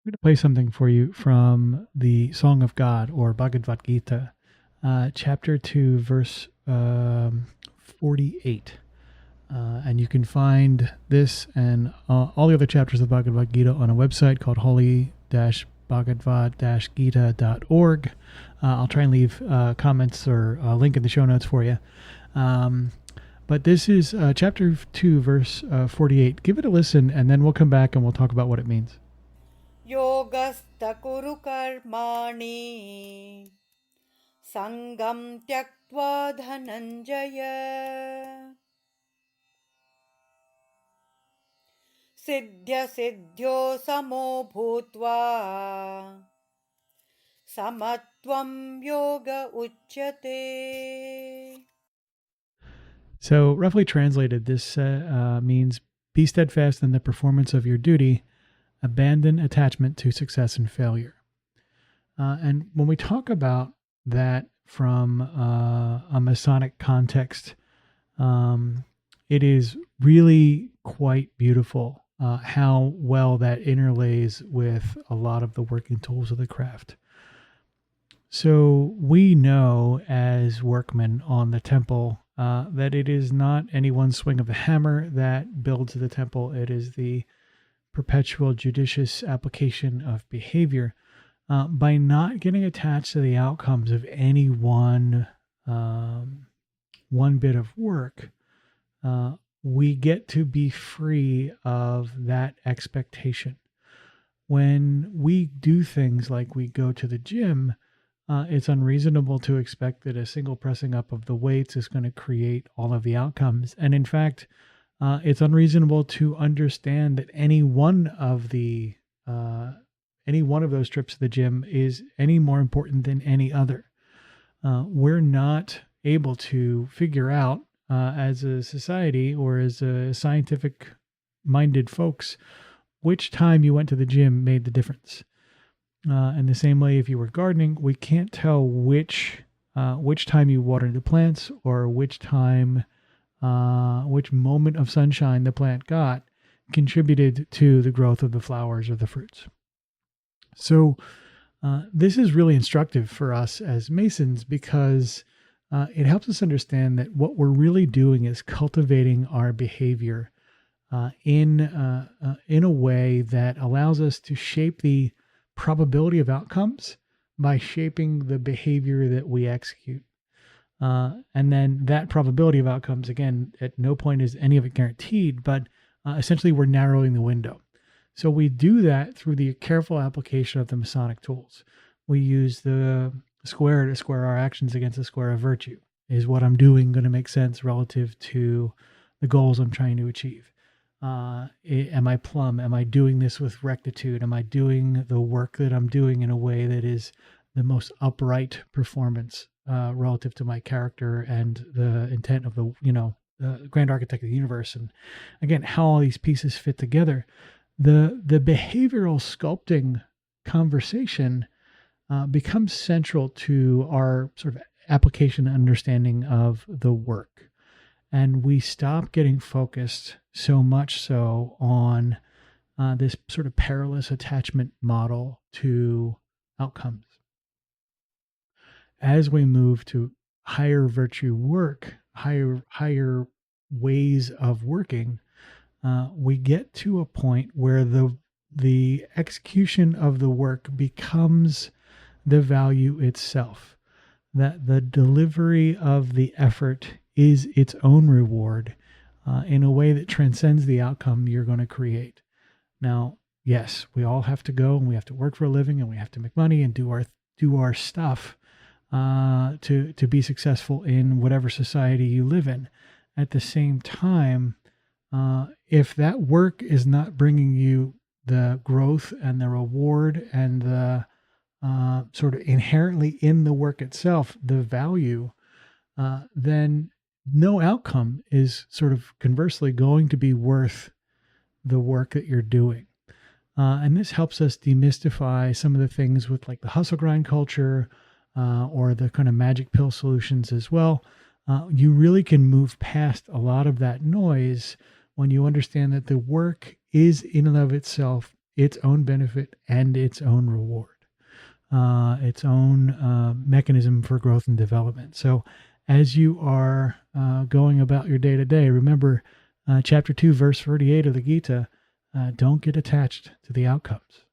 going to play something for you from the Song of God, or Bhagavad Gita, chapter 2, verse 48. And you can find this and all the other chapters of Bhagavad Gita on a website called holy-bhagavad-gita.org. I'll try and leave comments or a link in the show notes for you. But this is chapter 2, verse 48. Give it a listen, and then we'll come back and we'll talk about what it means. Yogastha kuru karmani sangam tyaktva dhananjaya siddhya siddhyo samo bhutva samatvam yoga uchyate. So, roughly translated, this means be steadfast in the performance of your duty, abandon attachment to success and failure. And when we talk about that from a Masonic context, it is really quite beautiful how well that interlays with a lot of the working tools of the craft. So we know as workmen on the temple that it is not any one swing of the hammer that builds the temple. It is the perpetual judicious application of behavior. By not getting attached to the outcomes of any one bit of work, we get to be free of that expectation. When we do things like we go to the gym, it's unreasonable to expect that a single pressing up of the weights is going to create all of the outcomes. And in fact, it's unreasonable to understand that any one of those trips to the gym is any more important than any other. We're not able to figure out as a society or as a scientific-minded folks which time you went to the gym made the difference. In the same way, if you were gardening, we can't tell which time you watered the plants or which moment of sunshine the plant got contributed to the growth of the flowers or the fruits. So this is really instructive for us as Masons because it helps us understand that what we're really doing is cultivating our behavior in a way that allows us to shape the probability of outcomes by shaping the behavior that we execute. And then that probability of outcomes, again, at no point is any of it guaranteed, but essentially we're narrowing the window. So we do that through the careful application of the Masonic tools. We use the square to square our actions against the square of virtue. Is what I'm doing going to make sense relative to the goals I'm trying to achieve? Am I plumb? Am I doing this with rectitude? Am I doing the work that I'm doing in a way that is the most upright performance relative to my character and the intent of the grand architect of the universe? And again, how all these pieces fit together. The behavioral sculpting conversation becomes central to our sort of application and understanding of the work. And we stop getting focused so much so on this sort of perilous attachment model to outcomes. As we move to higher virtue work, higher ways of working, we get to a point where the execution of the work becomes the value itself. That the delivery of the effort is its own reward in a way that transcends the outcome you're going to create. Now, yes, we all have to go and we have to work for a living and we have to make money and do our stuff to be successful in whatever society you live in. At the same time, if that work is not bringing you the growth and the reward and the sort of inherently in the work itself, the value, then no outcome is sort of conversely going to be worth the work that you're doing. And this helps us demystify some of the things with like the hustle grind culture or the kind of magic pill solutions as well. You really can move past a lot of that noise when you understand that the work is in and of itself its own benefit and its own reward, its own mechanism for growth and development. So as you are going about your day to day, remember chapter 2, verse 38 of the Gita, don't get attached to the outcomes.